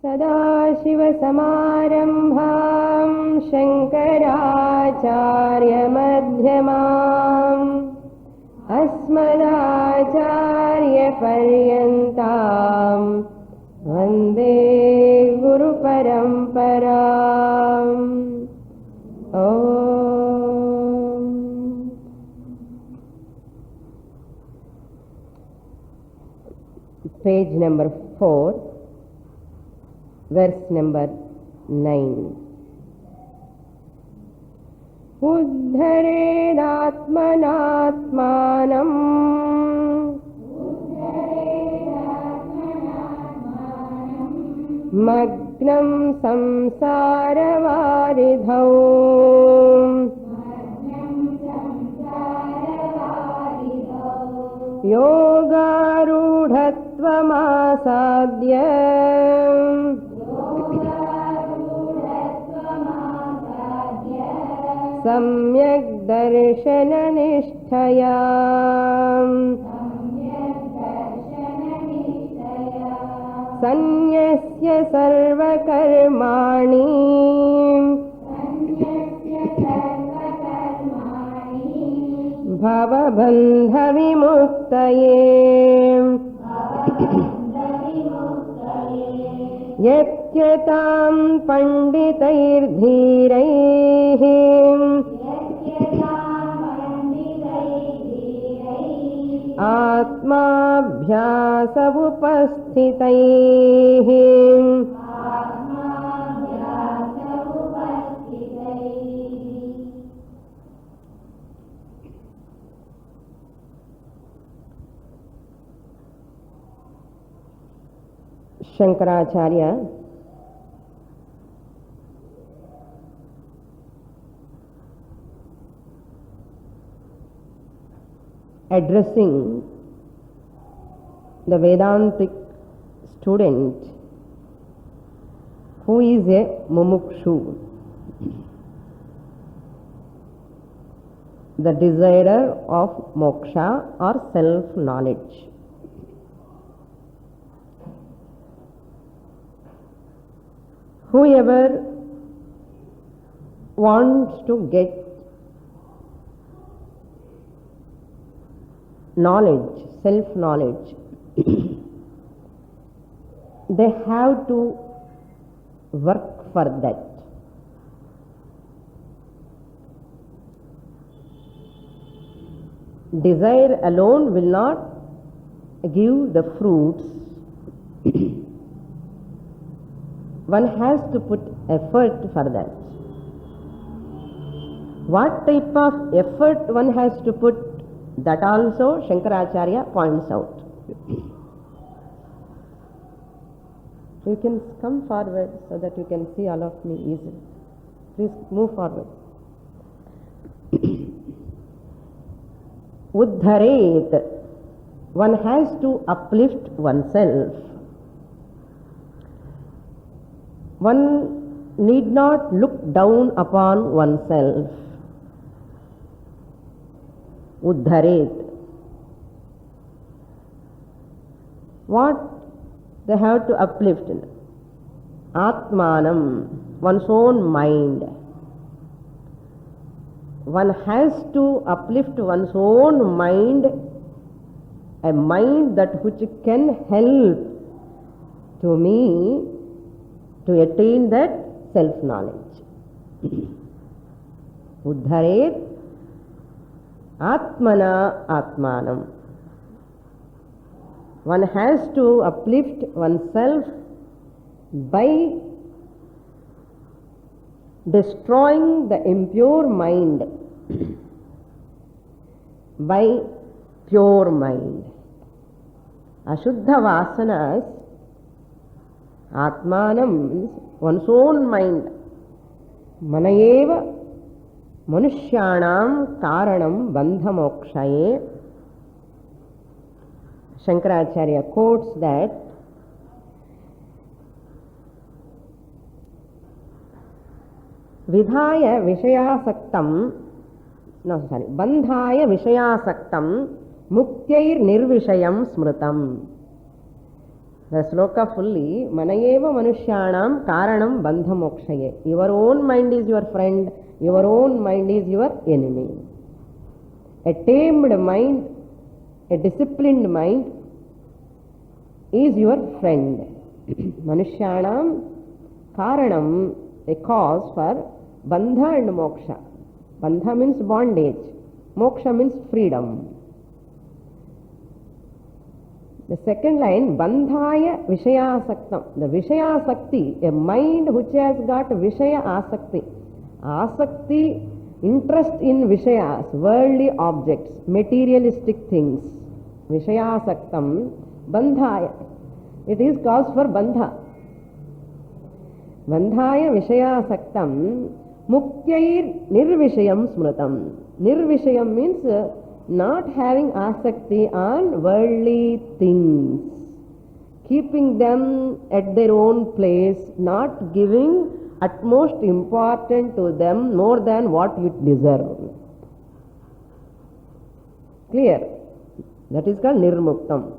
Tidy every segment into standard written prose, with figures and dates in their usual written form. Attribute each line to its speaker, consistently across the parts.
Speaker 1: सदाशिवसमारम्भां शङ्कराचार्यमध्यमाम् अस्मदाचार्यपर्यन्तां वन्दे गुरुपरम्पराम्। Page number 4, verse number 9. उद्धरेदात्मनात्मानम् मग्नं संसारवारिधौ योगारूढत्वमासाद्य सम्यक् दर्शननिष्ठया सन्न्यस्य सर्वकर्माणि भवबन्धविमुक्तये यत्यतां पण्डितैर्धीरैः आत्माभ्यासमुपस्थितैः Shankaracharya addressing the Vedantic student who is a mumukshu, the desirer of moksha or self-knowledge. Whoever wants to get knowledge, self-knowledge, they have to work for that. Desire alone will not give the fruits. One has to put effort for that. What type of effort one has to put, that also Shankaracharya points out. You can come forward so that you can see all of me easily. Please move forward. Uddharet, one has to uplift oneself. One need not look down upon oneself. Uddharet. What they have to uplift? Atmanam, one's own mind. One has to uplift one's own mind, a mind that which can help to me to attain that self-knowledge. Uddharet Atmana Atmanam. One has to uplift oneself by destroying the impure mind by pure mind. Ashuddha vasanas, Atmanam means one's own mind. Manayeva Manushyanam Karanam Bandha Mokshaye. Shankaracharya quotes that Vidhaya Vishayasaktam, Bandhaya Vishayasaktam Muktair Nirvishayam Smritam. The sloka fully, Manayeva Manushyanam Karanam Bandha Mokshaye. Your own mind is your friend, your own mind is your enemy. A tamed mind, a disciplined mind is your friend. Manushyanam Karanam, a cause for Bandha and Moksha. Bandha means bondage, Moksha means freedom. The second line, Bandhaya Vishayasaktam. The Vishayasakti, a mind which has got Vishaya Asakti. Asakti, interest in Vishayas, worldly objects, materialistic things. Vishayasaktam, Bandhaya. It is cause for Bandha. Bandhaya Vishayasaktam, Mukyair Nirvishayam Smrutam. Nirvishayam means not having asakti on worldly things, keeping them at their own place, not giving utmost importance to them more than what you deserve. Clear? That is called nirmuktam.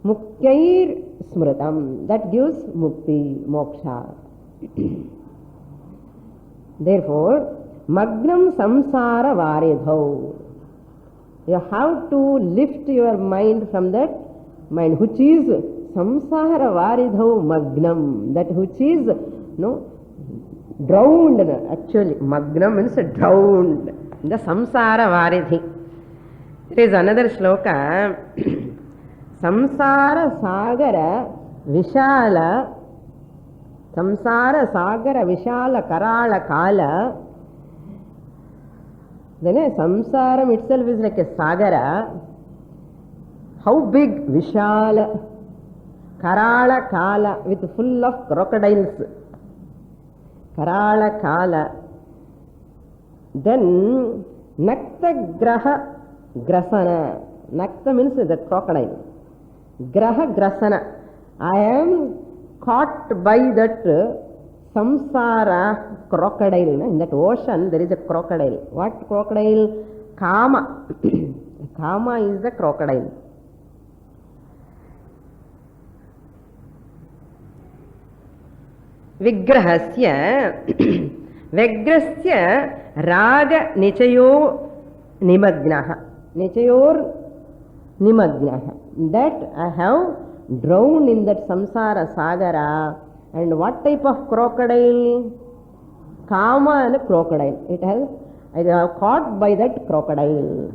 Speaker 1: Mukyair smritam, that gives mukti, moksha. Therefore, Magnam samsara varidhau. You have to lift your mind from that mind which is samsara varidhau magnam, that which is drowned. Actually, magnam means drowned. The samsara varidhi. There is another shloka. Samsara sagara vishala, samsara sagara vishala karala kala. Then samsaram itself is like a sagara. How big? Vishala, Karala Kala, with full of crocodiles. Karala Kala. Then Nakta Graha Grasana. Nakta means the crocodile. Graha Grasana. I am caught by that samsara crocodile. In that ocean there is a crocodile. What crocodile? Kama. Kama is the crocodile. Vigrahasya Vigrasya Raga Nichayo Nimagnaha. Nichayor Nimagnaha. That I have drowned in that samsara sagara. And what type of crocodile? Kama and crocodile. I have caught by that crocodile.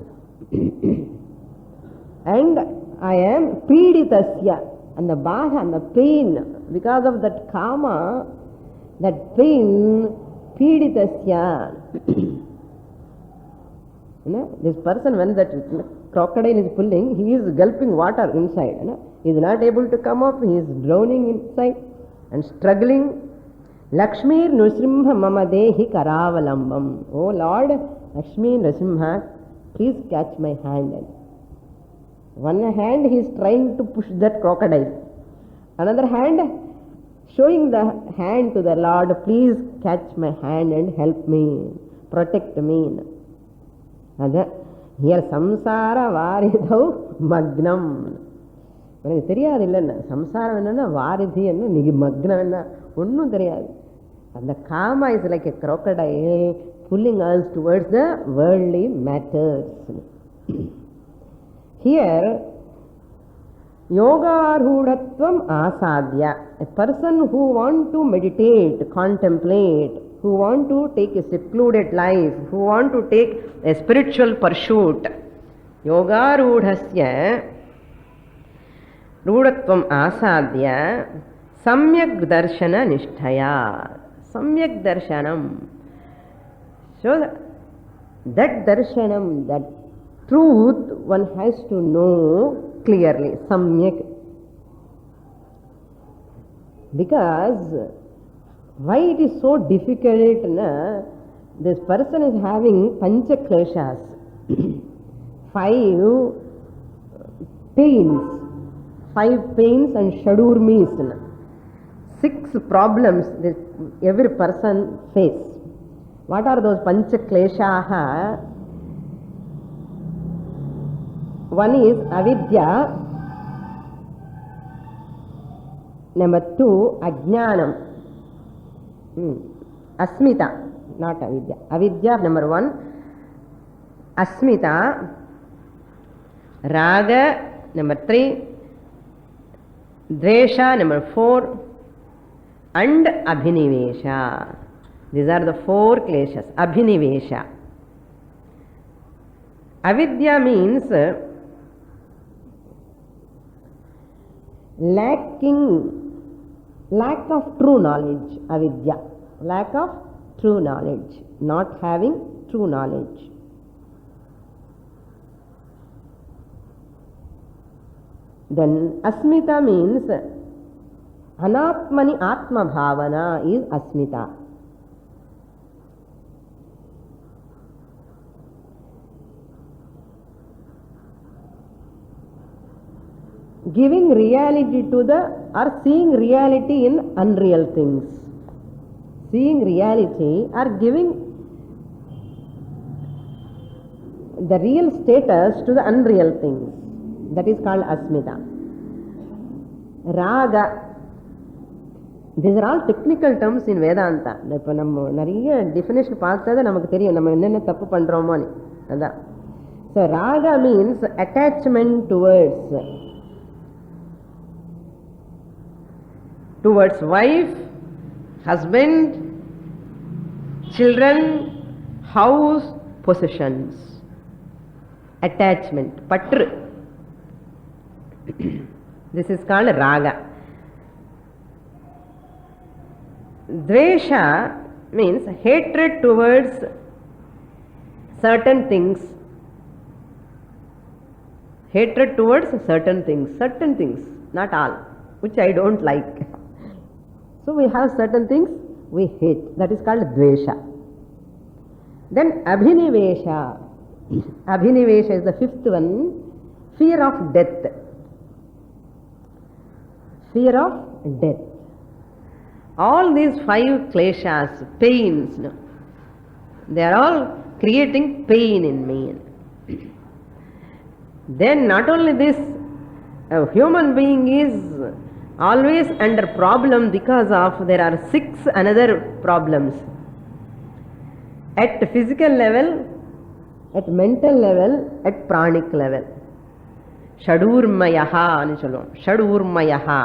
Speaker 1: And I am piditasya. And the baha and the pain, because of that kama, that pain, piditasya. This person, when that crocodile is pulling, he is gulping water inside. He is not able to come up, he is drowning inside and struggling. Lakshmi Nrsimha Mama Dehi Karavalambam. Oh Lord, Lakshmi Nrsimha, please catch my hand. One hand he is trying to push that crocodile. Another hand showing the hand to the Lord, please catch my hand and help me, protect me. Here samsara varidhau magnam. எனக்கு தெரியாது இல்லைன்னா சம்சாரம் என்னன்னா வாரிதி என்ன நீ மக்னம் என்ன ஒன்றும் தெரியாது. அந்த kama is like a crocodile pulling us towards the worldly matters. Here yogarhudatvam asadya, a person who want to meditate, contemplate, who want to take a secluded life, who want to take a spiritual pursuit, yogarhudasya Rudatvam asadya samyak darshana nishtaya. Samyak darshanam. So that darshanam, that truth one has to know clearly. Samyak. Because why it is so difficult? This person is having pancha kleshas, 5 pains. 5 pains and shadurmis, 6 problems that every person face. What are those pancha kleshaha? One is avidya, Number 2, ajnanam. Asmita, not avidya. Avidya, number 1. Asmita. Raga, number 3. Dvesha, number 4. And abhinivesha. These are the 4 kleshas. Abhinivesha. Avidya means lack of true knowledge. Avidya. Lack of true knowledge. Not having true knowledge. Then asmita means anatmani atma bhavana is asmita. Giving reality to or seeing reality in unreal things. Seeing reality or giving the real status to the unreal things. That is called asmita. Raga. These are all technical terms in Vedanta. இப்போ நம்ம நிறைய definition பார்த்தா நமக்கு தெரியும் நம்ம என்னென்ன தப்பு பண்றோமோன்னு. அதான். So raga means attachment towards wife, husband, children, house, possessions. Attachment, patru. This is called raga. Dvesha means hatred towards certain things. Hatred towards certain things, not all, which I don't like. So we have certain things we hate. That is called dvesha. Then abhinivesha. Abhinivesha is the 5th one. Fear of death. Fear of death. All these 5 kleshas, pains, they are all creating pain in me. Then not only this, a human being is always under problem because of there are 6 another problems. At physical level, at mental level, at pranic level. Shadurmayaha anu solluvom. Shadurmayaha.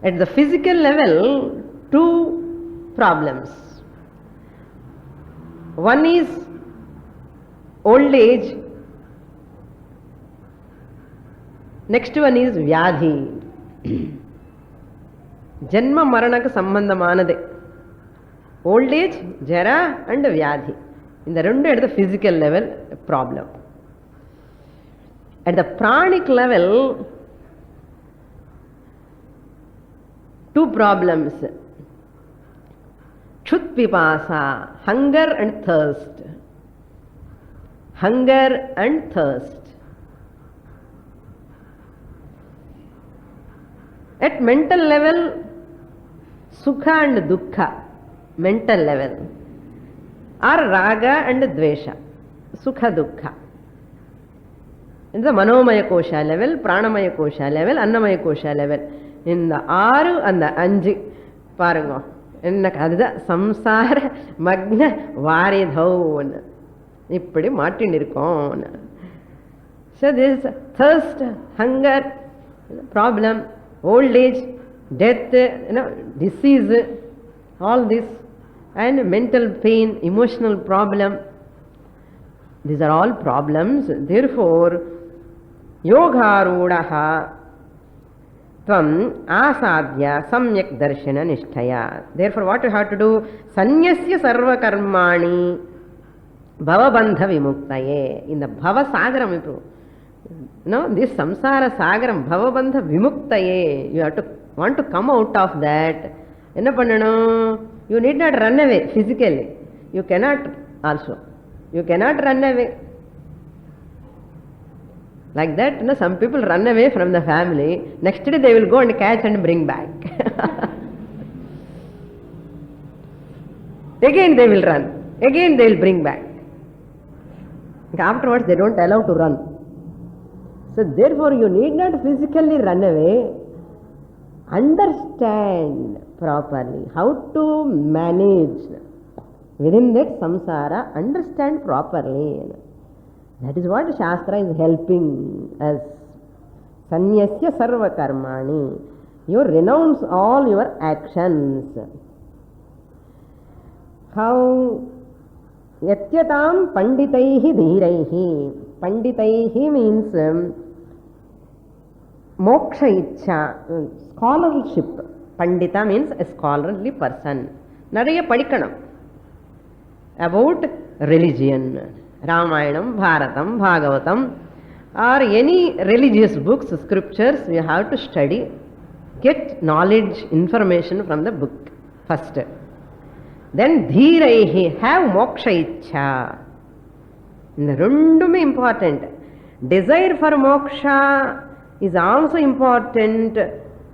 Speaker 1: At the physical level, 2 problems. One is old age. Next one is vyadhi. Janma maranaka sambandhamanade. Old age, jara and vyadhi. In the rendu at the physical level, problem. At the pranic level, 2 problems. Chut pipasa, hunger and thirst. Hunger and thirst. At mental level, sukha and dukkha. Mental level. Or raga and dvesha. Sukha dukkha. In the manomaya kosha level, pranamaya kosha level, annamaya kosha level. இந்த 6 அந்த 5 பாருங்க எனக்கு அதுதான் சம்சார மக்ன வாரிதோன்னு இப்படி மாட்டின்னு இருக்கோம். So this thirst, hunger, problem, old age, death, disease, all this, and mental pain, emotional problem. These are all problems. Therefore, yogarudaha tvam asadhya samyak darshana nishtaya. Therefore, what you have to do? Sanyasya sarva karmani bhavabandha vimuktaye. In the bhava sagaram, this samsara sagaram bhavabandha vimuktaye. You have to want to come out of that. Enna pannanum? You need not run away physically. You cannot also. You cannot run away. Like that, some people run away from the family. Next day they will go and catch and bring back. Again they will run. Again they will bring back. Afterwards they don't allow to run. So therefore you need not physically run away. understand properly, how to manage within that samsara, understand properly. That is what Shastra is helping us. Sanyasya sarva karmani. You renounce all your actions. How? Yatyatam panditaihi dhiraihi. Panditaihi means moksha ichha, scholarship. Pandita means a scholarly person. Nariya padikanam about religion. Ramayanam, Bharatam, Bhagavatam, or any religious books, scriptures, you have to study. Get knowledge, information from the book first. Then dhiraihi, have moksha ichha. The rendume important. Desire for moksha is also important,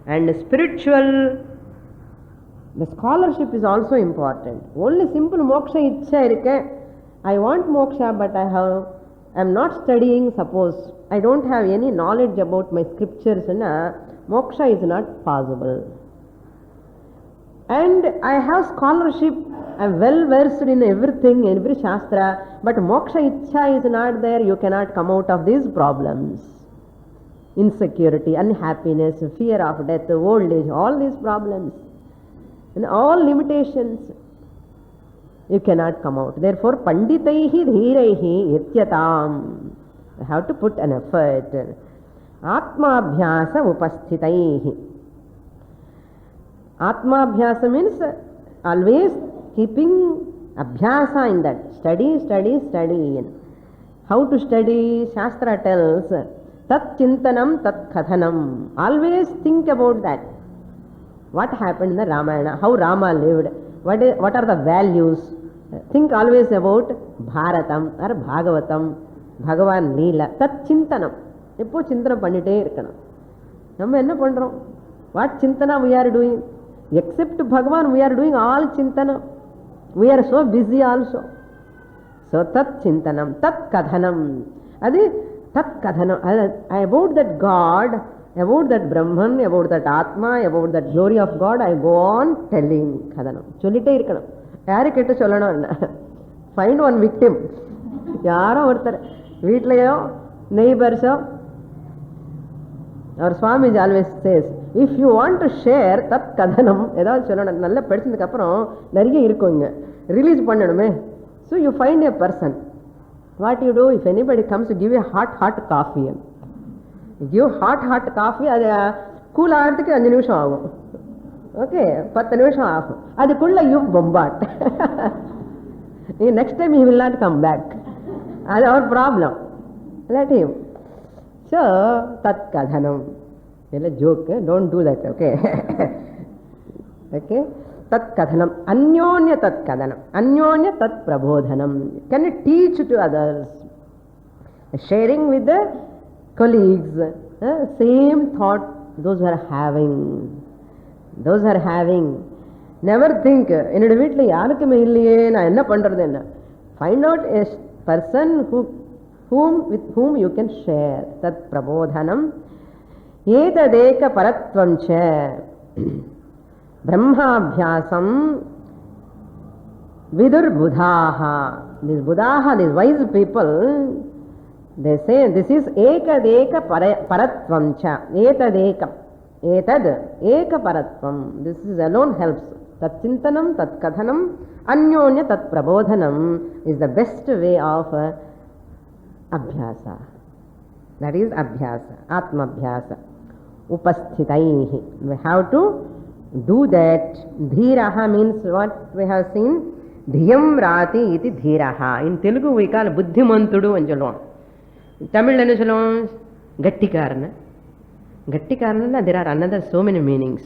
Speaker 1: and spiritual, the scholarship is also important. Only simple moksha ichha irukke. I want moksha, but I am not studying, suppose. I don't have any knowledge about my scriptures. Moksha is not possible. And I have scholarship. I am well versed in everything, in every shastra. But moksha ichha is not there. You cannot come out of these problems. Insecurity, unhappiness, fear of death, old age, all these problems. And all limitations. You cannot come out. Therefore, panditaihi dhiraihi yatyatam. You have to put an effort. Atmabhyasa upasthitaihi. Atmabhyasa means always keeping abhyasa in that. Study, study, study. How to study? Shastra tells, tat chintanam, tat kathanam. Always think about that. What happened in the Ramayana? How Rama lived? What are the values? Think always about Bharatam or Bhagavatam, Bhagavan Leela. Tat chintanam. Eppo chintana pannite irukkanum. Namma enna pandrom? What chintana we are doing? Except Bhagavan, we are doing all chintana. We are so busy also. So tat chintanam, tat kadhanam. Adi tat kadhanam. About that God, about that Brahman, about that Atma, about that glory of God, I go on telling kadhanam. Sollite irukkanum. Yaru kettu sollanum. Find one victim. Yaro orthar veetlayo neighbors. Our Swami always says, if you want to share tat kadhanam, edavadhu sollanum, nalla pedisindukku appuram nariya irukunga, release pannanume. So you find a person. What you do, if anybody comes to give you hot coffee, give hot coffee, adu cool agadhukku 5 nimisham agum. Okay, 10 nimisham agum. Adukulla you bombard. Next time he will not come back. That's our problem. Let him. So, tat kadhanam. It's a joke, don't do that, okay? Okay? Tat kadhanam. Anyonya tat kadhanam. Anyonya tat prabodhanam. Can you teach to others? Sharing with the colleagues. Same thought those are having. Those are having. Never think, என்னோட வீட்டில் யாருக்குமே இல்லையே, நான் என்ன பண்றது என்ன? Find out a person with whom you can share. Tat prabodhanam. Etadeka paratvam cha. Brahmabhyasam vidur buddhaha. These buddhaha, these wise people, they say this is ekadeka paratvam cha. Etadeka. Etad eka paratvam. This is alone helps. Tat chintanam, tat kathanam, anyonya tat prabodhanam is the best way of abhyasa. That is abhyasa, atmabhyasa. Upasthitaihi. We have to do that. Dhiraha means what we have seen. Dhiyam rati iti dhiraha. In Telugu we call buddhimantudu and solluvom. In Tamil enna solluvom? Gattikarana. Gattikarana, there are another so many meanings.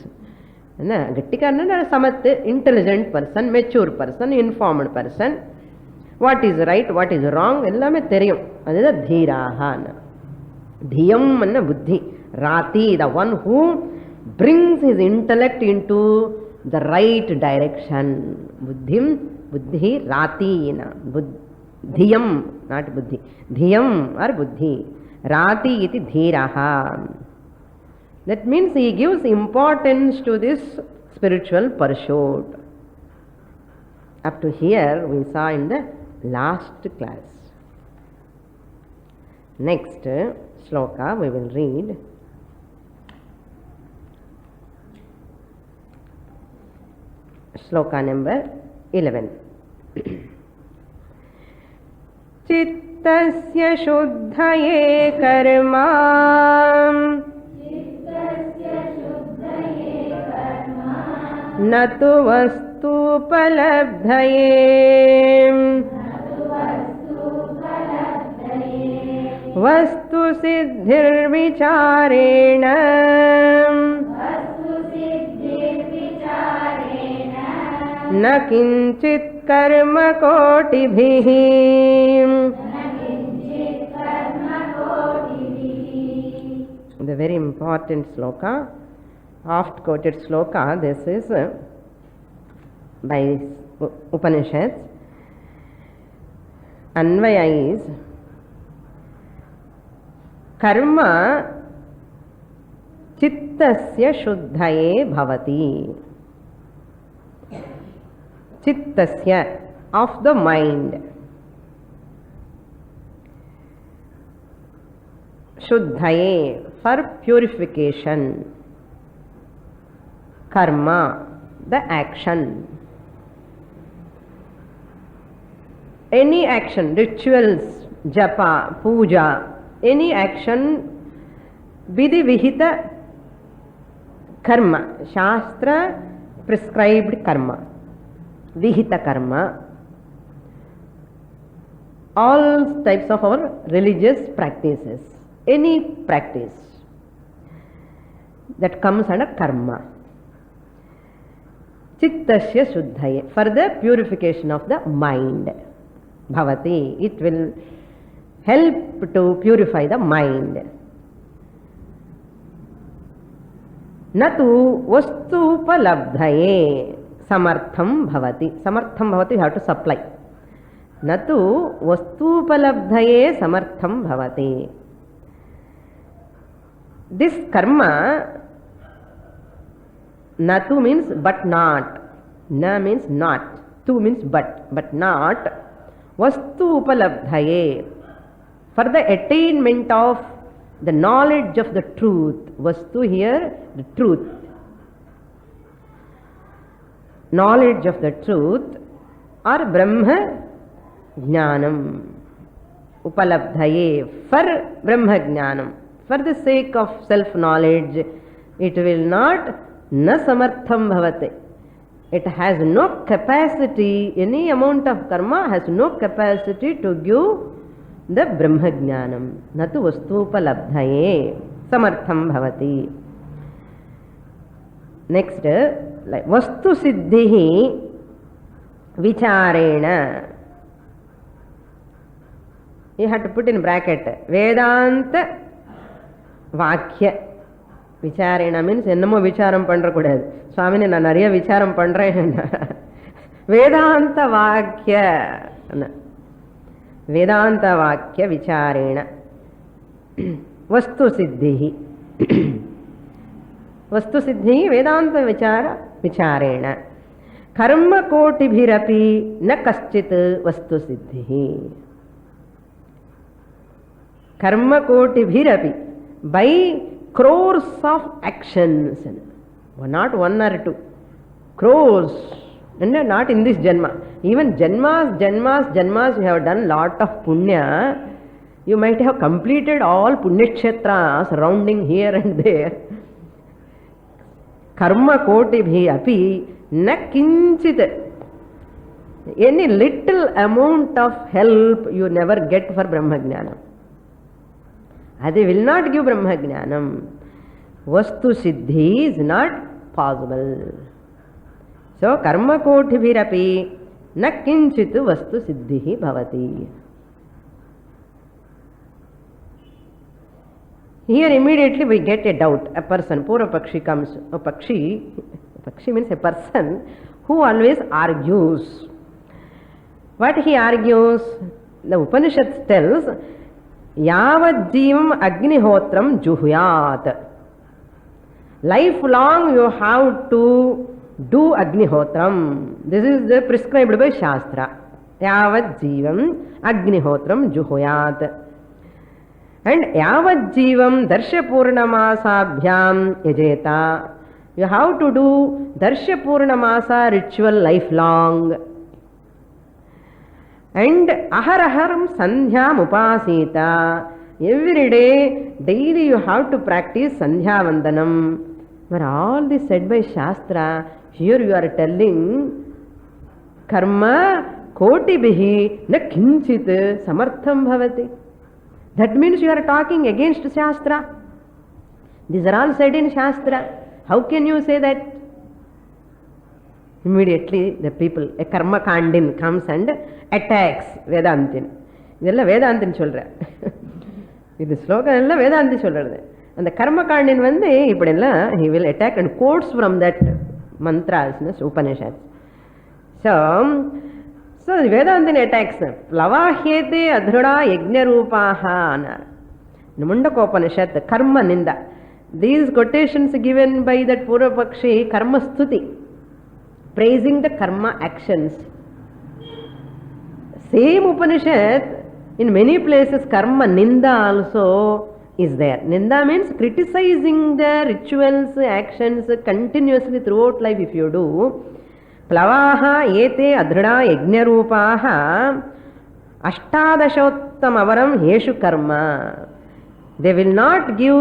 Speaker 1: Gattikarana, samat, intelligent person, mature person, informed person. What is right, what is wrong, ellame theriyum. That is dhiraha. Dhiyam anna buddhi. Rati, the one who brings his intellect into the right direction. Buddhi, rati. Dhiyam, not buddhi. Dhiyam or buddhi. Rati iti dhiraha. That means he gives importance to this spiritual pursuit. Up to here we saw in the last class. Next shloka we will read. Shloka number 11. Chittasya shuddhaye karma natu vastupalabdhaye vastu siddhirvicharena na kinchit karma kotibhihi. The very important sloka, oft quoted sloka. This is by Upanishads. Anvaya is karma chittasya shuddhaye bhavati. Chittasya, of the mind. Shuddhaye, for purification. Karma, the action. Any action, rituals, japa, puja, any action, vidhi vihita karma, shastra prescribed karma, vihita karma, all types of our religious practices, any practice that comes under karma. Chittasya shuddhaye, for the purification of the mind. Bhavati, it will help to purify the mind. Natu vastu palabdhaye samartham bhavati. Samartham bhavati, you have to supply. Natu vastu palabdhaye samartham bhavati. This karma, natu means but not, na means not, tu means but not. Vastu upalabdhaye, for the attainment of the knowledge of the truth. Vastu here, the truth. Knowledge of the truth or Brahma Jnanam. Upalabdhaye, for Brahma Jnanam. For the sake of self-knowledge, it will not na samartham bhavate. It has no capacity, any amount of karma has no capacity to give the Brahma Jnanam. Natu vastupalabdhaye samartham bhavati. Next, like vastu siddhihi vicharena. You have to put in bracket Vedanta Vakya. Vicharena means ennamo vicharam pandra kudadu. Swamini na nariya vicharam pandren. Vedanta Vakya. Vedanta Vakya vicharena. Vastu siddhihi. Vastu siddhihi Vedanta vicharena. Karma kotibhirapi na kaschit vastu siddhihi. Karma kotibhirapi, by crores of actions, not one or two, crores, and not in this janma. Even janmas, you have done lot of punya. You might have completed all punya kshetras surrounding here and there. Karma kotibhi api na kinchit. Any little amount of help you never get for Brahma Jnanam. They will not give Brahma Jnanam. Vastu siddhi is not possible. So, karma kotibhirapi na kinchit vastu siddhihi bhavati. Here immediately we get a doubt. A person, Purva Pakshi comes. A Pakshi means a person who always argues. What he argues? The Upanishad tells, Yavad jivam agnihotram juhyat. Lifelong you have to do Agnihotram. This is the prescribed by Shastra. Yavat Jivam Agnihotram Juhoyat. And Yavat Jivam Darsha Purnamasa Yajeta. You have to do Darsha Purnamasa ritual lifelong. And Aharaharam Sandhyam Upasita. Every day, daily you have to practice Sandhya Vandanam. But all this said by Shastra, here you are telling Karma Koti Bihi Na Kinchit Samartham Bhavati. That means you are talking against Shastra. These are all said in Shastra. How can you say that? Immediately the people, a Karma Kandin comes and attacks Vedantin. Idella Vedantin solra. This sloka ella Vedanti solradhu. And the Karma Kandin vande ipadella he will attack and quotes from that mantras, Upanishads. So the Vedantin attacks Plavahete Adhrada Yajna Rupaha. Mundakopanishad, the Karma Ninda. These quotations given by that Purvapakshi, Karma Stuti, praising the karma actions. Same Upanishad, in many places Karma Ninda also is there. Ninda means criticizing the rituals, actions continuously throughout life if you do. Plavaha ete adhrada yajna rupaha ashtadashottamavaram yeshu karma. They will not give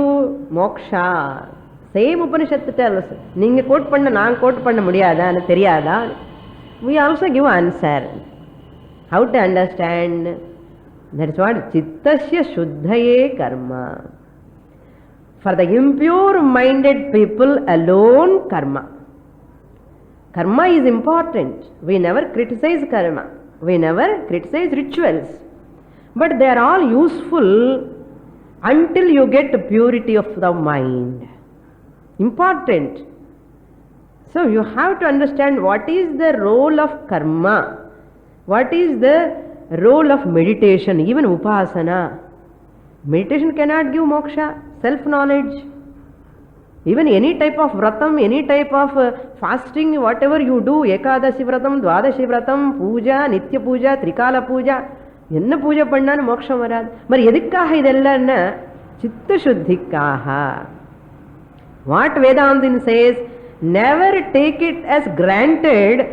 Speaker 1: moksha. Same Upanishad tells, Ninga quote panna, naan quote panna mudiyada, theriyada. We also give answer. How to understand? That is what Chittasya Shuddhaye Karma. For the impure minded people alone, karma. Karma is important. We never criticize karma. We never criticize rituals. But they are all useful until you get purity of the mind. Important. So you have to understand what is the role of karma. What is the role of meditation, even upasana. Meditation cannot give moksha, self-knowledge. Even any type of vratam, any type of fasting, whatever you do, Ekadashi vratam, Dwadashi vratam, puja, Nitya puja, Trikala puja, enna puja pannanu moksha varad. Mari edikkaha idella chitta shuddhikkaha. What Vedantin says, never take it as granted.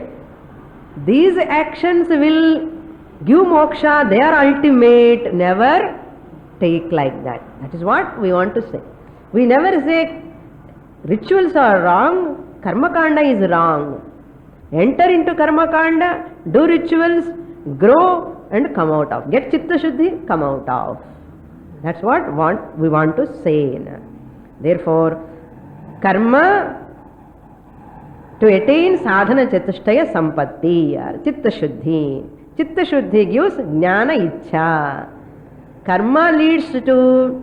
Speaker 1: These actions will give moksha, they are ultimate. Never take like that. That is what we want to say. We never say rituals are wrong, karma kanda is wrong. Enter into karma kanda, do rituals, grow and come out of. Get chitta shuddhi, come out of. That's what we want to say. Therefore, karma to attain sadhana chatushtaya sampatti, chitta shuddhi. Chitta shuddhi gives jnana ichha. Karma leads to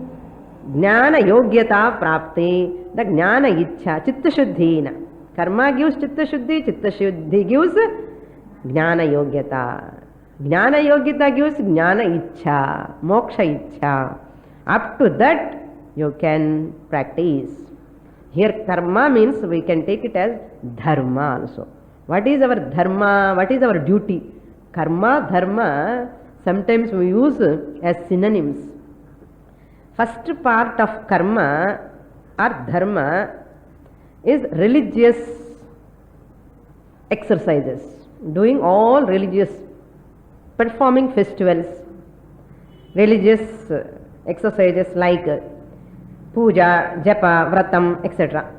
Speaker 1: jnana yogyata prapti. The jnana ichha, chitta shuddhina. Karma gives chitta shuddhi gives jnana yogyata. Jnana yogyata gives jnana ichha, moksha ichha. Up to that you can practice. Here karma means we can take it as dharma also. What is our dharma? What is our duty? Karma, dharma, sometimes we use as synonyms. First part of karma or dharma is religious exercises. Doing all religious, performing festivals, religious exercises like puja, japa, vratam, etc.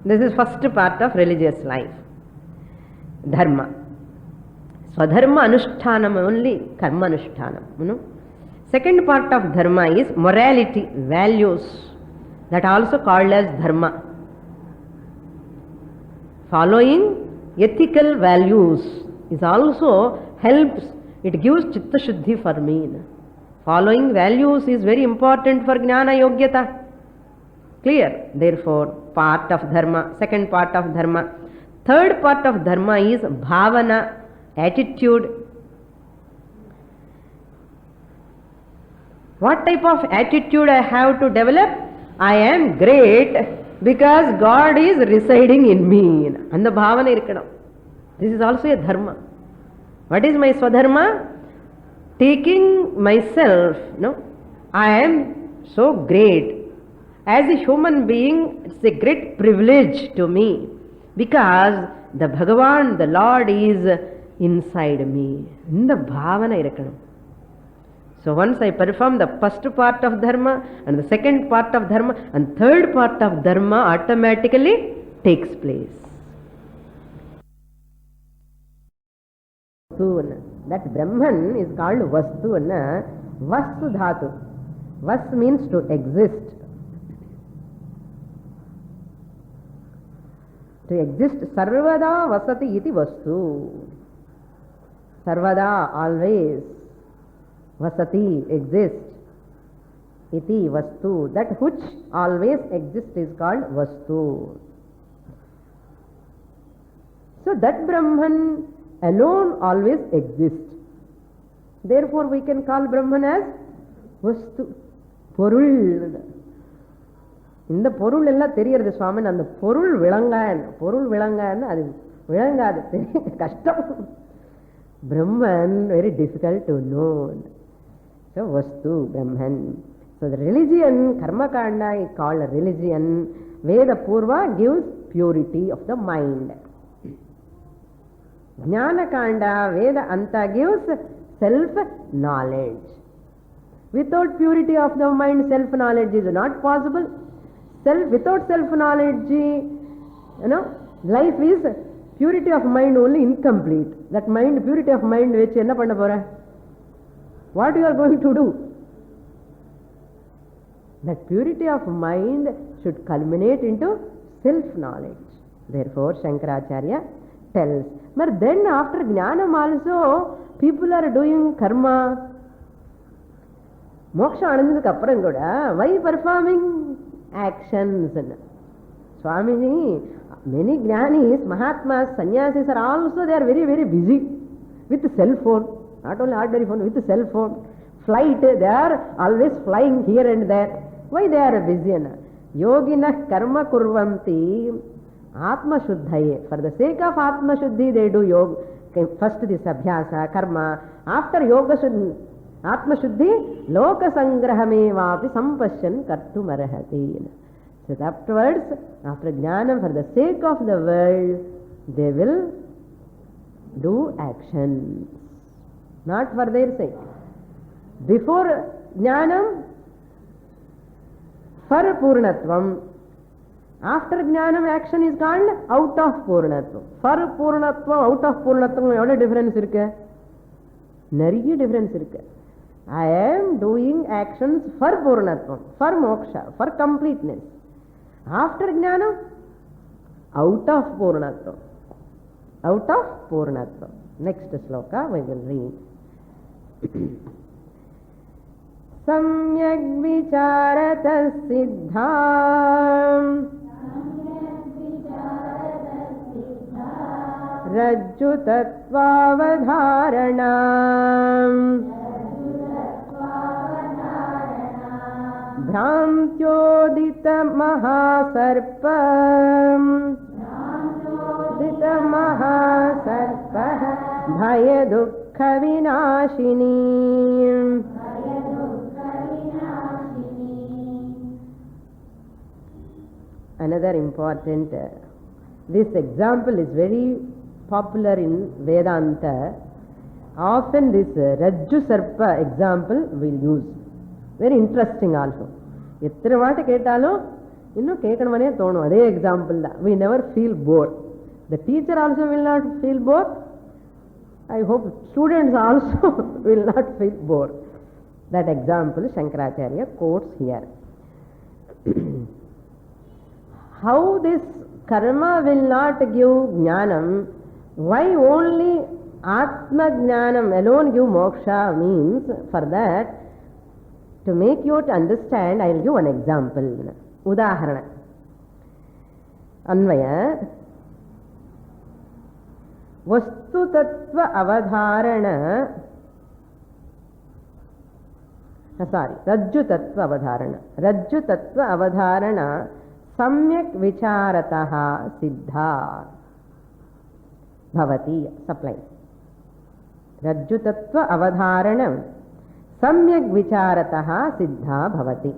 Speaker 1: This is first part of religious life. Dharma. Swadharma anushtanam only, karma anushtanam. Second part of dharma is morality, values. That also called as dharma. Following ethical values is also helps. It gives chitta shuddhi for me. Following values is very important for jnana yogyata. Clear? Therefore, part of dharma, second part of dharma. Third part of dharma is bhavana, attitude. What type of attitude I have to develop? I am great because God is residing in me. And the bhavana irukkanam. This is also a dharma. What is my swadharma? Taking myself, no, I am so great. As a human being, it's a great privilege to me because the Bhagavan, the Lord is inside me. In the bhavana irukkanam. So once I perform the first part of dharma and the second part of dharma and third part of dharma automatically takes place. That Brahman is called Vastu. Vastu dhatu. Vas means to exist. To exist. Sarvada vasati iti vastu. Sarvada, always. Vasati, exists. Iti vastu. That which always exists is called vastu. So that Brahman alone always exists. Therefore we can call Brahman as vastu. Porul. இந்த பொருள் எல்லாம் தெரியறது சுவாமி, அந்த பொருள் விளங்கான்னு அது விளங்காது, கஷ்டம். Brahman, very difficult to know. So vastu, Brahman. So the religion, karma kanda is called a religion. Veda Purva gives purity of the mind. Jnana kanda, Veda Anta gives self-knowledge. Without purity of the mind, self-knowledge is not possible. Without self-knowledge, life is purity of mind only incomplete. That mind, purity of mind, which enna panna pora? What you are going to do? That purity of mind should culminate into self-knowledge. Therefore, Shankaracharya tells. But then after Jnanam also, people are doing karma. Moksha anandadukku appuram kuda, why performing actions? Swamiji, many jnanis, mahatmas, sannyasis are also, they are very, very busy with cell phone. Not only ordinary phone, with cell phone. Flight, they are always flying here and there. Why they are busy? Yoginah karma kurvanti atma shuddhaye. For the sake of atma shuddhi, they do yoga. First this abhyasa, karma. After yoga shuddhi, atma shuddhi, loka sangrahamevapi sampashyan kartum arhati. So afterwards, after jnanam, for the sake of the world, they will do actions. Not for their sake. Before jnanam, for purnatvam. After jnanam, action is called out of purnatvam. For purnatvam, out of purnatvam, what difference irukku? Nariya difference irukku. I am doing actions for purnatvam, for moksha, for completeness. After jnanam, out of purnatvam. Out of purnatvam. Next sloka we will read. Samyak vicharata siddham rajju tattvavadharanam भ्रांत्योदित महासर्पम महासर्पः भय दुःख विनाशिनी. Another important, this example is very popular in Vedanta. Often this Rajju Sarpa example we'll use. Very interesting also. எத்தனை வாட்டி கேட்டாலும் இன்னும் கேட்கணுமனே தோணும். அதே example தான். We never feel bored. The teacher also will not feel bored. I hope students also will not feel bored. That example Shankaracharya quotes here. How this karma will not give jnanam, why only atma jnanam alone give moksha means, for that, to make you to understand, I will give one example. Udaharana. Anvaya. Vastu tattva avadharana. Rajju tattva avadharana. Rajju tattva avadharana Samyak vicharataha siddha bhavati. Supply. Rajju tattva avadharanam samyak vicharataha siddha bhavati.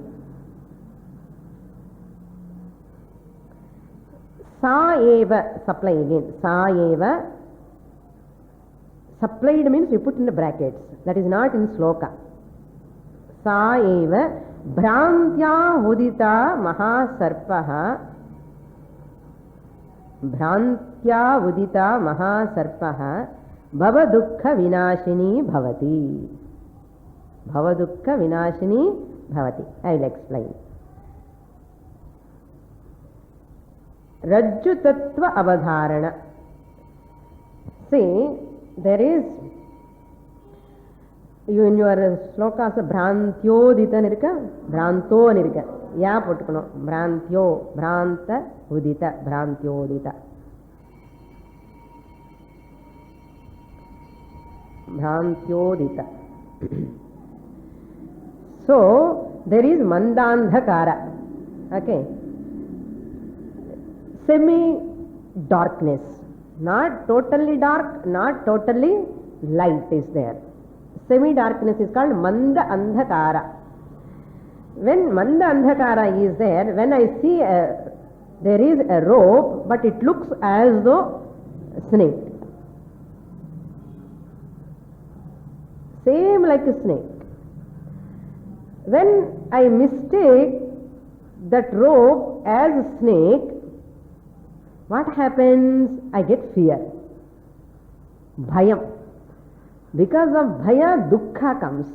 Speaker 1: Sa eva, supply again. Sa eva. Supplied means you put in the brackets. That is not in sloka. Sa eva bhrantya udita mahasarpaha. Bhrantya udita mahasarpaha bhava dukkha vinashini bhavati. Bhava dukkha vinashini bhavati. I will explain. Rajju tattva avadharana. See, there is, you in your slokas, bhrantyodita nirka, bhranto nirka. Ya pottukono. Bhrantyo, bhranta, udita, bhrantyodita. Bhrantyodita. So, there is mandandhakara. Okay. Semi-darkness. Not totally dark, not totally light is there. Semi-darkness is called manda andhakara. When manda andhakara is there, when I see there is a rope, but it looks as though snake. Same like a snake. When I mistake that rope as a snake, what happens? I get fear. Bhayam. Because of bhaya, dukkha comes.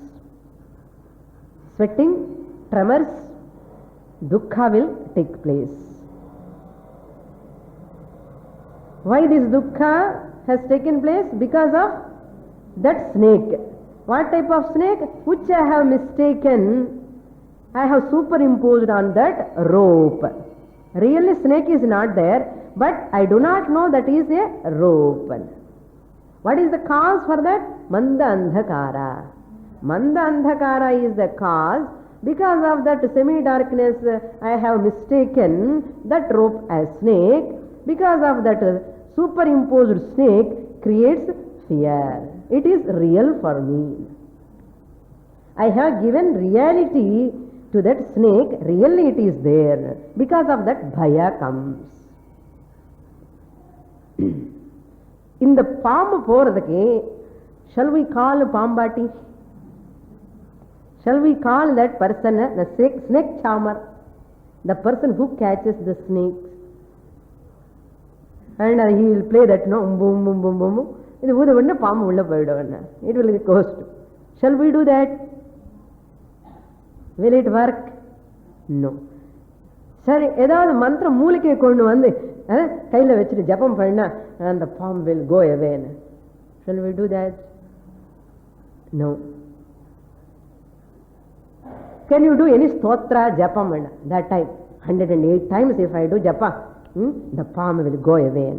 Speaker 1: Sweating, tremors, dukkha will take place. Why this dukkha has taken place? Because of that snake. What type of snake? Which I have mistaken, I have superimposed on that rope. Really snake is not there, but I do not know that is a rope. What is the cause for that? Manda andhakara. Manda andhakara is the cause. Because of that semi-darkness, I have mistaken that rope as snake. Because of that superimposed snake creates fear. It is real for me. I have given reality to that snake. Really it is there. Because of that bhaya comes. In the palm poradake, shall we call Pambati? Shall we call that person the snake charmer? The person who catches the snakes. And he will play that, no, boom, boom, boom, boom, boom. It will be ghost. Shall we do that? Will it work? No. Sir, edavadhu mantra moolike kondu vandu kaila vechittu japam panna and the palm will go away. Shall we do that? No. Can you do any stotra japam and that time? 108 times if I do japa, the palm will go away.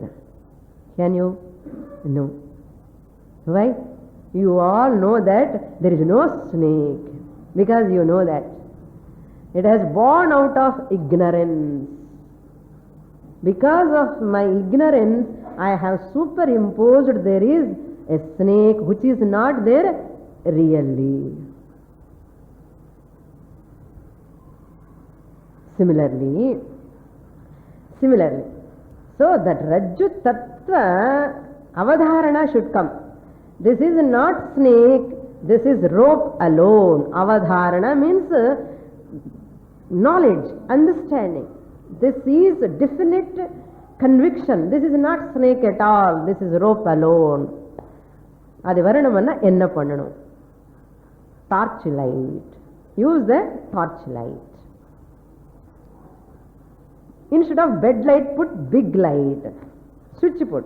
Speaker 1: Can you? No. Why? You all know that there is no snake. Because you know that. It has born out of ignorance. Because of my ignorance, I have superimposed there is a snake which is not there really. Similarly, so that Rajju Tattva Avadharana should come. This is not snake, this is rope alone. Avadharana means knowledge, understanding. This is a definite conviction. This is not snake at all, this is rope alone. Adi varanamanna enna pannanum? Torch light. Use the torch light. Instead of bed light, put big light. Switch put.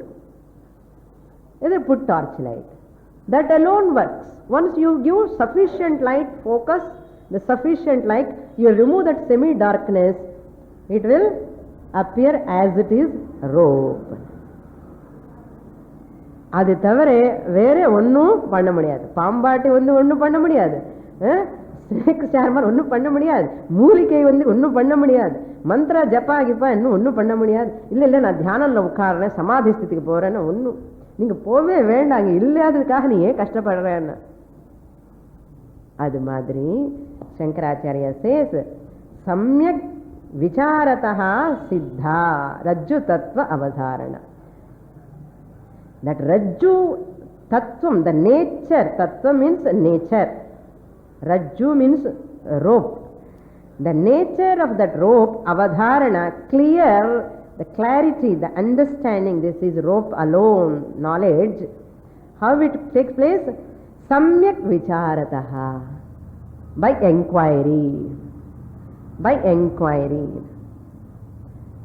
Speaker 1: Either put torch light. That alone works. Once you give sufficient light, focus, the sufficient light, you remove that semi-darkness, it will appear as it is rope. அது தவிர வேற ஒன்றும் பண்ண முடியாது. பாம்பாட்டி ஒன்றும் பண்ண முடியாது. Snake சார்மன் ஒன்றும் பண்ண முடியாது, மூலிகை ஒன்றும் பண்ண முடியாது, மந்திர ஜப்பா கிப்பா இன்னும் ஒன்றும் பண்ண முடியாது. இல்லை நான் தியானம்ல உட்காடுறேன், சமாதி ஸ்திதிக்கு போறேன்னு ஒன்றும் நீங்க போவே வேண்டாம், அங்கே இல்லாததுக்காக நீ ஏன் கஷ்டப்படுறேன்னு. அது மாதிரி சங்கராச்சாரிய சேஸ் சம்யக் விசாரதா சித்தா ரஜ்ஜு தத்துவ அவதாரண. That Rajju Tattvam, the nature, Tattva means nature, Rajju means rope. The nature of that rope, Avadharana, clear, the clarity, the understanding, this is rope alone, knowledge. How it takes place? Samyak Vicharataha, by inquiry. By inquiry.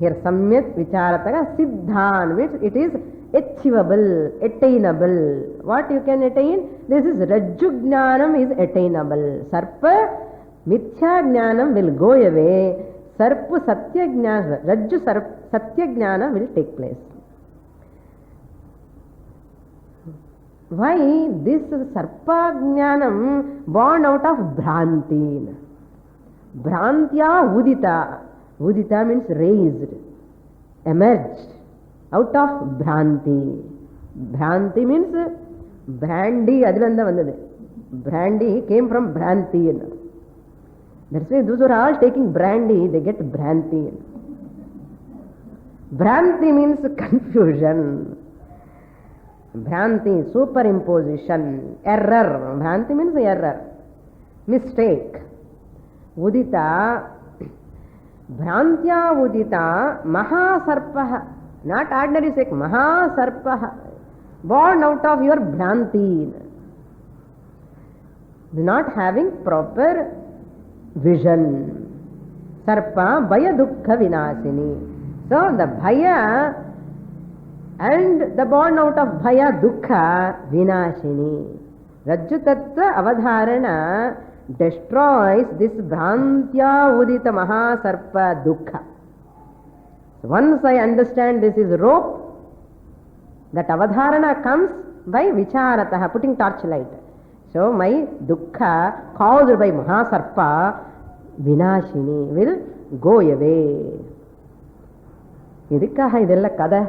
Speaker 1: Here Samyak Vicharataha, Siddhan, which it is achievable, attainable. What you can attain? This is Rajju Jnanam is attainable. Sarpa Mithya Jnanam will go away. Sarpa Satya Jnana, Rajju Satya Jnana will take place. Why this Sarpa Jnanam born out of Bhranti? Bhrantya Udita. Udita means raised, emerged out of Bhranti. Bhranti means brandy, adilanda vandadu. Brandy came from Bhranti. That's why those who are all taking brandy, they get Bhranti. Bhranti means confusion. Bhranti, superimposition, error. Bhranti means error, mistake. Udita, Bhrantya Udita, Mahasarpaha. Not ordinary snake, Mahasarpaha, born out of your Bhranti. Not having proper vision. Sarpa Bhaya Dukkha Vinasini. So the Bhaya and the born out of Bhaya Dukkha Vinashini. Rajju Tattva Avadharana destroys this Bhrantya Udita Mahasarpa Dukkha. Once I understand this is rope, that avadharana comes by vicharataha, putting torchlight. So my dukkha caused by Mahasarpa Vinashini will go away. Idikkaha idella kada.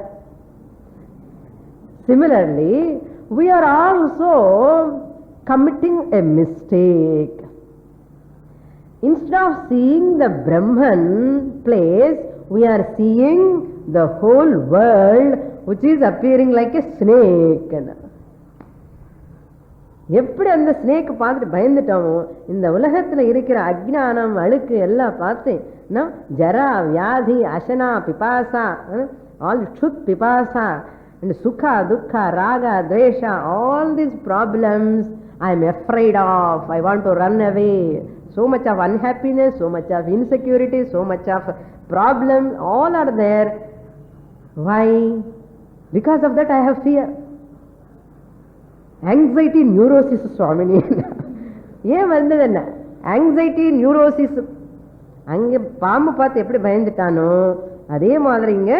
Speaker 1: Similarly, we are also committing a mistake. Instead of seeing the Brahman place, we are seeing the whole world which is appearing like a snake. எப்படி அந்த snake பார்த்துட்டு பயந்துட்டோமோ, இந்த உலகத்தில் இருக்கிற அஜ்ஞானம் அழுக்கு எல்லாம் பார்த்து ஜரா வியாதி அசனா பிபாசா, ஆல் க்ஷுத் பிபாசா and sukha dukkha raga dvesha, all these problems I am afraid of, I want to run away. So much of unhappiness, so much of insecurity, so much of problems, all are there. Why? Because of that I have fear. Anxiety neurosis Swamini. ஏன் வந்தது என்ன? Anxiety neurosis. அங்கே பாம்பு பார்த்து எப்படி பயந்துட்டானோ அதே மாதிரி இங்க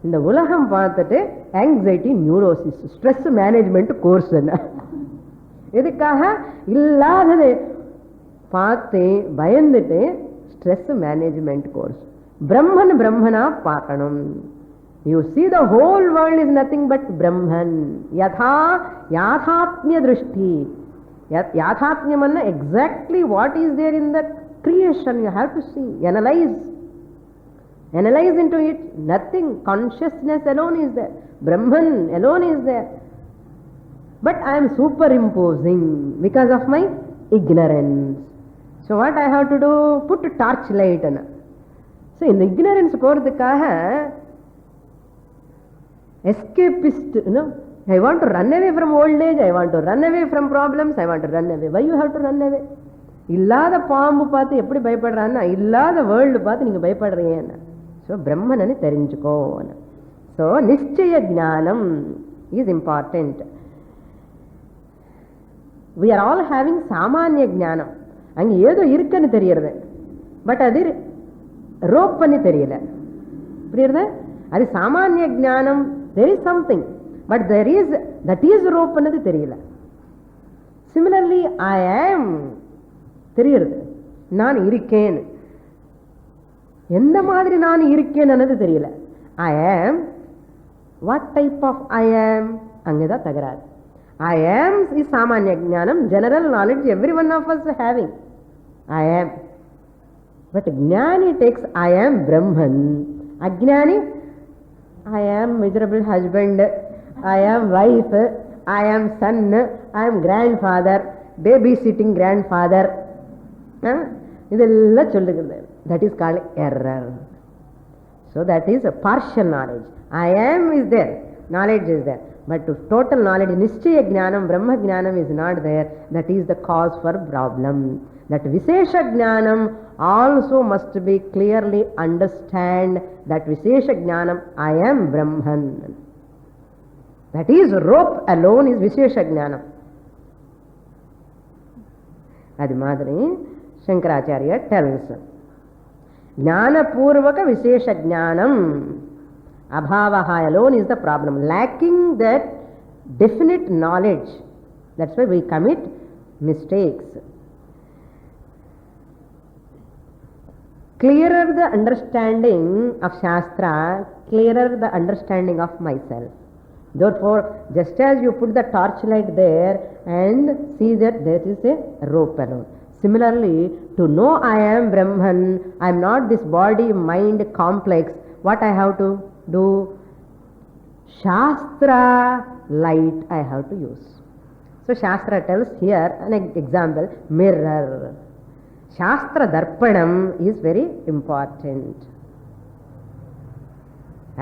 Speaker 1: இந்த உலகம் பார்த்துட்டு anxiety neurosis, stress management course. என்ன எதுக்காக? இல்லாதது பார்த்து பயந்துட்டு ஸ்ட்ரெஸ் மேனேஜ்மெண்ட் கோர்ஸ். பிரம்மன் பிரம்மனா பார்க்கணும். You see the whole world is nothing but Brahman. Yatha yathatmya drishti. Yathatmyam anna exactly what is there in the creation. You have to see, analyze into it. Nothing, consciousness alone is there, Brahman alone is there. But I am superimposing because of my ignorance. So what I have to do? Put a torchlight. So in the ignorance போறதுக்காக escapist, I want to run away from old age, I want to run away from problems, I want to run away. Why you have to run away? இல்லாத பாம்பு பார்த்து எப்படி பயப்படுறான்னா இல்லாத world பார்த்து நீங்க பயப்படுறீங்க. So பிரம்மனு தெரிஞ்சுக்கோ. ஸோ நிச்சய ஞானம் is important. we are all having சாமானிய ஞானம். அங்கே ஏதோ இருக்குன்னு தெரியறது, பட் அது ரோப் பண்ணி தெரியல. புரியுறது? அது சாமானிய ஞானம். there is something, but there is, that is rope பண்ணது தெரியல. Similarly, I am தெரியுது. நான் இருக்கேன், எந்த மாதிரி நான் இருக்கேன் ಅನ್ನೋದು தெரியல. ஐ ஆம், வாட் டைப் ஆஃப் ஐ ஆம், அங்கேதான் தகராறு. ஐ ஆம் இஸ் சாமானிய ஞானம், general knowledge every one of us having. I am. But Jnani takes I am Brahman. Ajnani, I am miserable husband, I am wife, I am son, I am grandfather, babysitting grandfather. இதெல்லாம் சொல்லுகிறது. That is called error. So that is a partial knowledge. I am is there, knowledge is there. But total knowledge, Nishchaya Jnanam, Brahma Jnanam is not there. That is the cause for problem. That Vishesha Jnanam also must be clearly understand that Vishesha Jnanam, I am Brahman. That is rope alone is Vishesha Jnanam. Adi madri Shankaracharya tells, Jnana Purvaka Vishesha Jnanam Abhavaha alone is the problem. Lacking that definite knowledge, that's why we commit mistakes. Clearer the understanding of Shastra, clearer the understanding of myself. Therefore, just as you put the torchlight there and see that there is a rope alone. Similarly, to know I am Brahman, I am not this body-mind complex, what I have to do? Shastra light I have to use. So Shastra tells here an example, mirror. Shastra Darpanam is very important.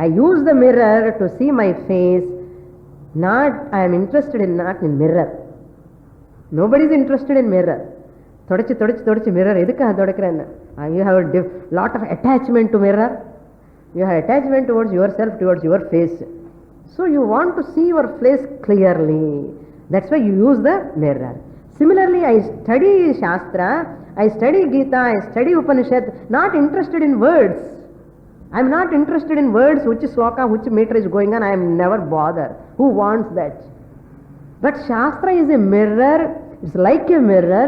Speaker 1: I use the mirror to see my face. Not, I am interested in not in mirror. Nobody is interested in mirror. Thodachi mirror. Edukka thodakrena? You have a lot of attachment to mirror. You have attachment towards yourself, towards your face. So you want to see your face clearly. That's why you use the mirror. Similarly, I study Shastra, I study Gita, I study Upanishad, not interested in words. I am not interested in words, which sloka, which meter is going on, I am never bothered. Who wants that? But Shastra is a mirror, it's like a mirror.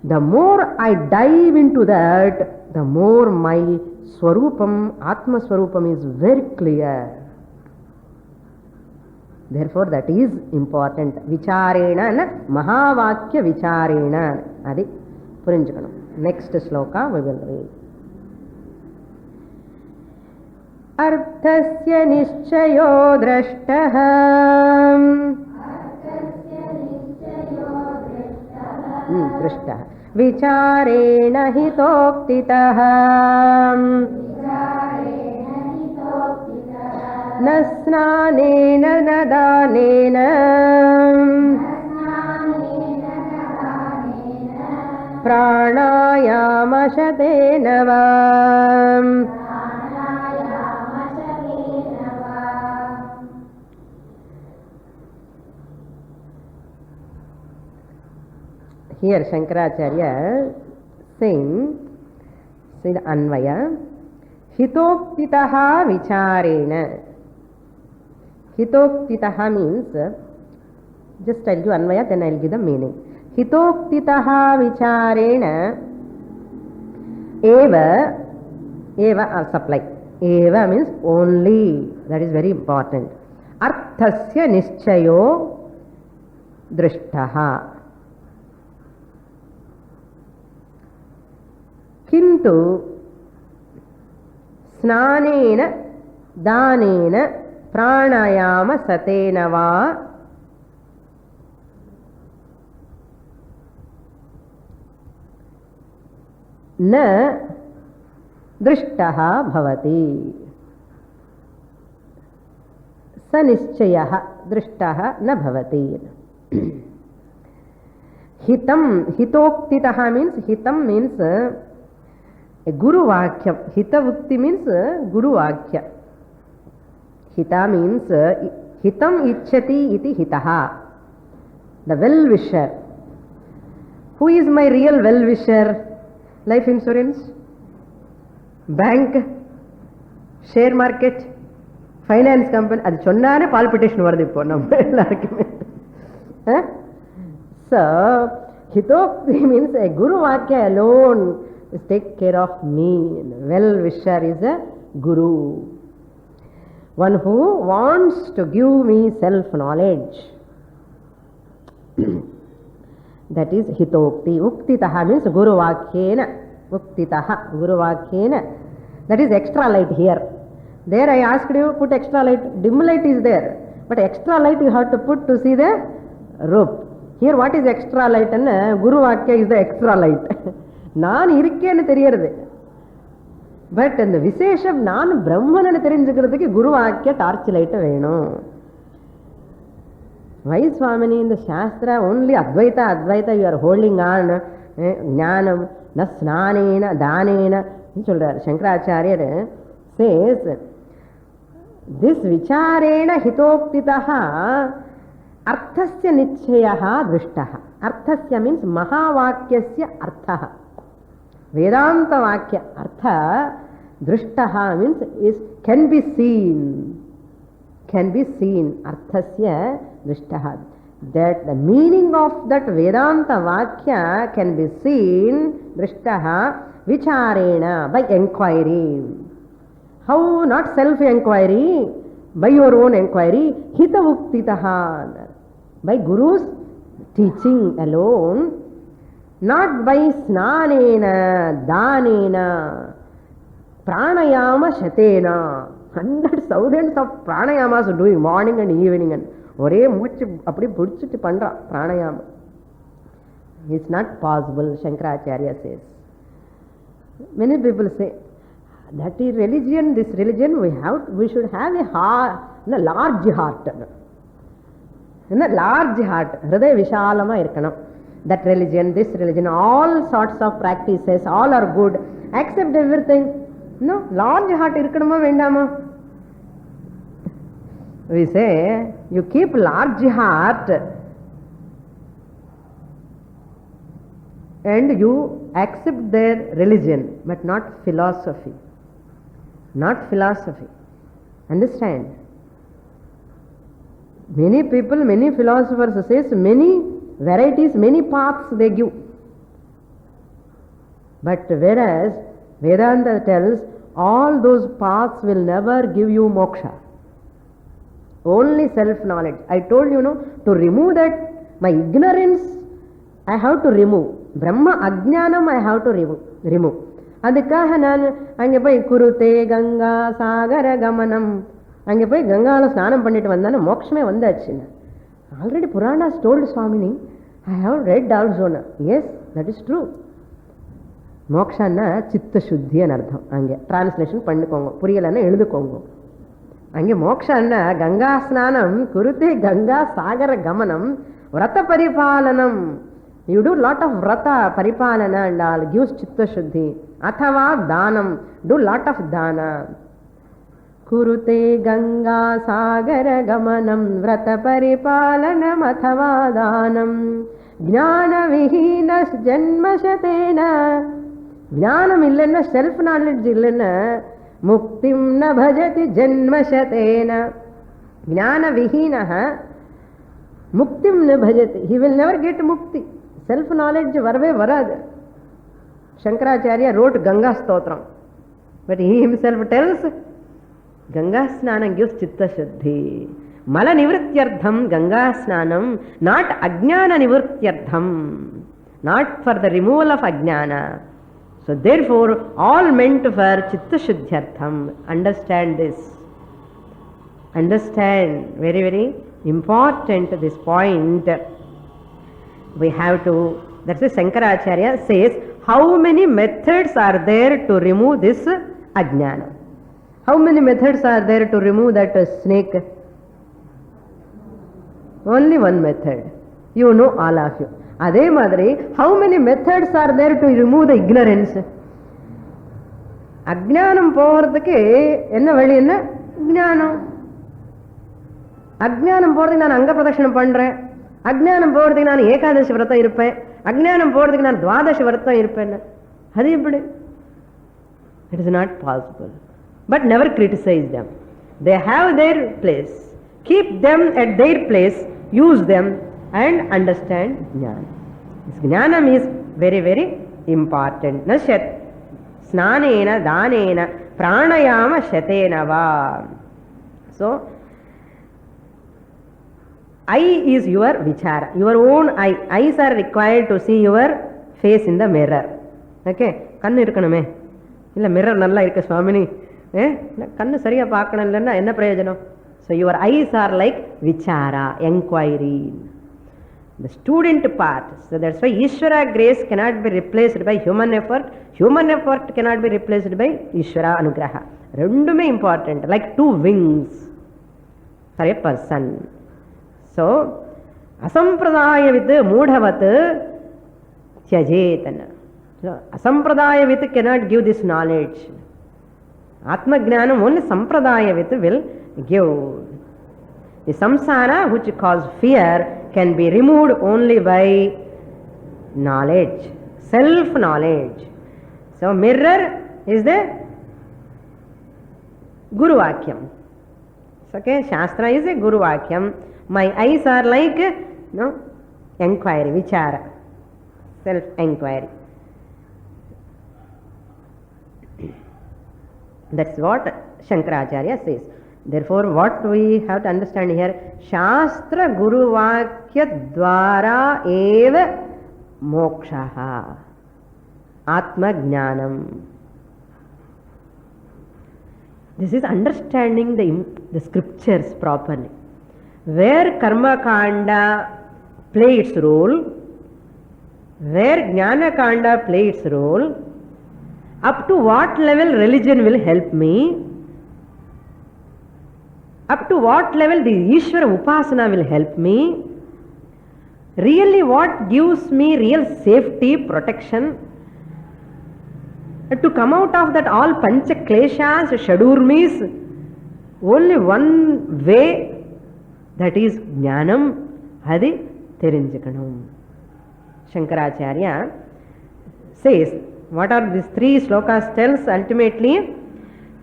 Speaker 1: The more I dive into that, the more my Swarupam, Atma Swarupam is very clear. Therefore, that is important. Vicharena, Mahavakya Vicharena. Adi purinjukanam. Next sloka we will read. Arthasya nishchayo drashtaha. Drashtaha. Vicharena hitoktitaha. न स्नानेन न दानेन प्राणायामशतेन वा. Here Shankaracharya saying, see the Anvaya, Hitoktitaha Vicharena. Hitoktitaha means, just tell you Anvaya, then I will give the meaning. Hitoktitaha Vicharena Eva, Eva supply. Eva means only, that is very important. Arthasya Nishchayo Drishtaha. Kintu Snanena Danena Pranayama Satena va na drishtaha bhavati. Sanishchayaha drishtaha na bhavati. Hitam, hitoktitaha means, hitam means a guru vakyam. Hitavukti means guru vakya. Hita means hitam ichchati iti hitaha. The well-wisher. Who is my real well-wisher? Life insurance, bank, share market, finance company. அது சொன்னானே palpitation வருது இப்போ நம்ம எல்லாருக்குமே. So Hitokti means a Guru Vakya alone is take care of me. Well-wisher is a Guru. One who wants to give me self-knowledge. That is Hitokti. Uktitaha means Guru Vakyena. Uktitaha, Guru Vakyena. That is extra light here. There I asked you put extra light. Dim light is there. But extra light you have to put to see the rope. Here what is extra light? And Guru Vakya is the extra light. Naan irikkennu theriyarudhu. But in the Vishesham Naan Brahmananu therinjukradhukku Guru Vakya torch light venum. Why Swamini in the Shastra only Advaita you are holding on? Jnanam, na snanena, danena. Shankaracharya says, this vicharena hitoktitaha arthasya nichyaha drishtaha. Arthasya means mahavakyasya arthaha. Vedanta vakya artha drishtaha means is can be seen. Can be seen. Arthasya drishtaha. That the meaning of that Vedanta vakya can be seen. Drishtaha vicharena, by enquiry. How? Not self-enquiry, by your own enquiry. Hita uktitaha, by Guru's teaching alone, not by snanena, danena, pranayama shatena. Hundreds, thousands of pranayamas doing morning and evening, and ஒரே மூச்சு அப்படி பிடிச்சிட்டு பண்றா பிராணாயாமம். It's not possible, Shankaracharya says. Many people say that is religion, this religion we should have a heart, a large heart. In a large heart, hridaya vishalama irkanam. That religion, this religion, all sorts of practices, all are good, accept everything. No, large heart irkanama vendama. We say, you keep large heart and you accept their religion, but not philosophy. Not philosophy. Understand? Many people, many philosophers says many varieties, many paths they give. But whereas Vedanta tells all those paths will never give you moksha. Only self-knowledge. I told you, to remove that, my ignorance, I have to remove. Brahma Ajnanam, I have to remove. Adhikaha nan, ange poi kurute Ganga Sagara Gamanam. Ange poi Ganga Snanam Pandit Vandana, Mokshame Vandachina. Already Puranas told Swamini, I have read also. Yes, that is true. Moksha na Chitta Shuddhi anardham. Ange translation Pandukongo. Puriyalana Eludukongo. Ange moksha anna Ganga Snanam, Kurute Ganga Sagara Gamanam, Vrata Paripalanam. You do lot of Vrata Paripalana and all, gives Chitta Shuddhi. Athava Danam, do lot of Dana. Kurute Ganga Sagara Gamanam, Vrata Paripalanam, Athava Danam. Jnana Vihinas Janmashatena. Jnanam illena, self-knowledge illena. Muktim na bhajati janmashatena. Jnana vihinaha muktim na bhajati. He will never get mukti. Self-knowledge varve varad. Shankaracharya wrote Ganga Stotram. But he himself tells Ganga Snanam gives Chitta Shuddhi. Mala Nivrityardham Ganga Snanam, not Ajnana Nivrityardham. Not for the removal of Ajnana. So therefore, all meant for Chitta Shuddhyartham. Understand this. Understand. Very, very important this point. We have to, that's why Shankaracharya says, how many methods are there to remove this Ajnana? How many methods are there to remove that snake? Only one method. You know all of you. Adhe madri, how many methods are there to remove the ignorance? Ajnanam povaradhukku enna vali enna? Jnanam. Ajnanam povaradhukku naan anga pradakshana pandren. Ajnanam povaradhukku naan ekadashi vrata iruppen. Ajnanam povaradhukku naan dvadashi vrata iruppen. Adu eppadi? It is not possible. But never criticize them. They have their place. Keep them at their place. Use them and understand jnana. This jnanam is very, very important. Na snanena, danena, pranayama shatena va. So, eye is your vichara, your own eye. Eyes are required to see your face in the mirror. Okay? கண்ணு இருக்கணுமே, இல்லை mirror நல்லா இருக்கு சுவாமினி, கண்ணு சரியா பார்க்கணும் இல்லைன்னா என்ன பிரயோஜனம்? So your eyes are like vichara, enquiry, the student part. So that's why Ishvara grace cannot be replaced by human effort. Human effort cannot be replaced by Ishvara anugraha. ரெண்டுமே important, like two wings for a person. So asampradayavit moodhavat tyajetana. So asampradayavit cannot give this knowledge. Atma jnanam only sampradayavit will give. The samsara which causes fear can be removed only by knowledge, self knowledge. So mirror is the Guru Vakyam. Okay, Shastra is a Guru Vakyam. My eyes are like enquiry, vichara, self enquiry. That's what Shankaracharya says. Therefore, what we have to understand here, Shastra Guru Vakya Dvara eva mokshaha, Atma Jnanam. This is understanding the scriptures properly. Where Karma Kanda play its role, where Jnana Kanda play its role, up to what level religion will help me, up to what level the Ishvara Upasana will help me, really what gives me real safety, protection, to come out of that all pancha kleshas, shadurmis, only one way, that is jnanam, adi terinjakanam. Shankaracharya says, what are these three slokas tells ultimately?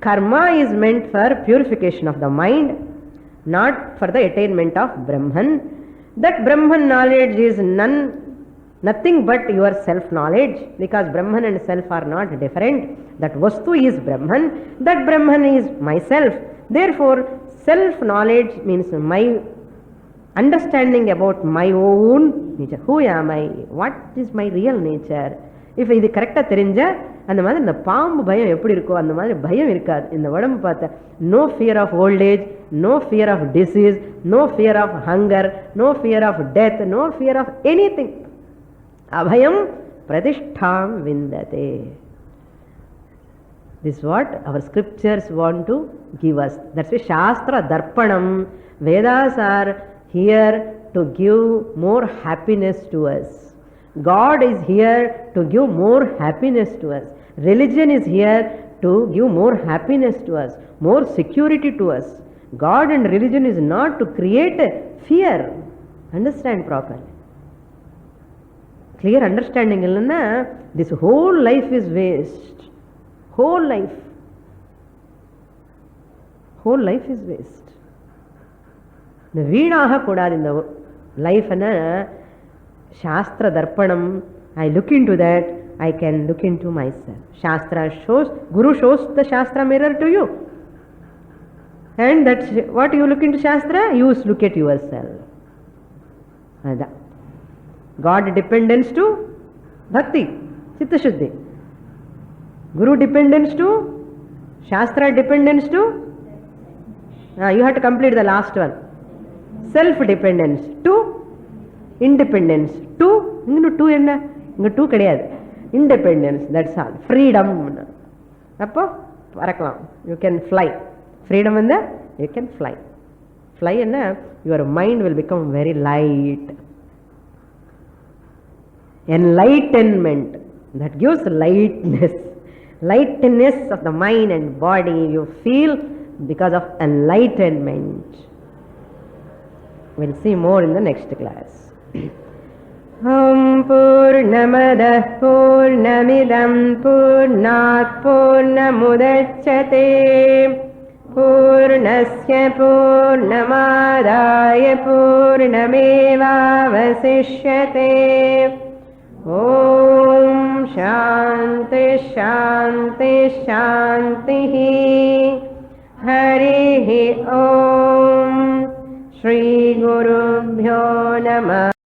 Speaker 1: Karma is meant for purification of the mind, not for the attainment of Brahman. That Brahman knowledge is nothing but your self-knowledge, because Brahman and self are not different. That Vastu is Brahman, that Brahman is myself. Therefore, self-knowledge means my understanding about my own nature. Who am I? What is my real nature? If இது கரெக்டாக தெரிஞ்சா அந்த மாதிரி இந்த பாம்பு பயம் எப்படி இருக்கோ அந்த மாதிரி பயம் இருக்காது இந்த உடம்பு பார்த்தா. No fear of old age, no fear of disease, no fear of hunger, no fear of death, no fear of anything. அபயம் பிரதிஷ்டாம் விந்ததே. This is what our scriptures want to give us. That's why Shastra Darpanam, Vedas are here to give more happiness to us. God is here to give more happiness to us. Religion is here to give more happiness to us, more security to us. God and religion is not to create fear. Understand properly. Clear understanding illana, this whole life is waste. Whole life. Whole life is waste. The வீணாக கூடாது இந்த life and Shastra Darpanam, I look into that, I can look into myself. Shastra shows, Guru shows the Shastra mirror to you. And that's what you look into Shastra, you look at yourself. God dependence to Bhakti, Chitta Shuddhi. Guru dependence to, Shastra dependence to, you have to complete the last one. Self-dependence to, independence to, inga two enna, inga two kediyadu. Independence, that's all. Freedom. Appo parakalam. You can fly. Freedom and you can fly. Fly and your mind will become very light. Enlightenment, that gives lightness. Lightness of the mind and body you feel because of enlightenment. We'll see more in the next class. Purnamada Purnamidam Purnat Purnamudachyate Purnasya Purnamadaya Purnamevavasishyate ఓం శాంతి శాంతి శాంతి. హరి ఓం. శ్రీ గురుభ్యో నమః.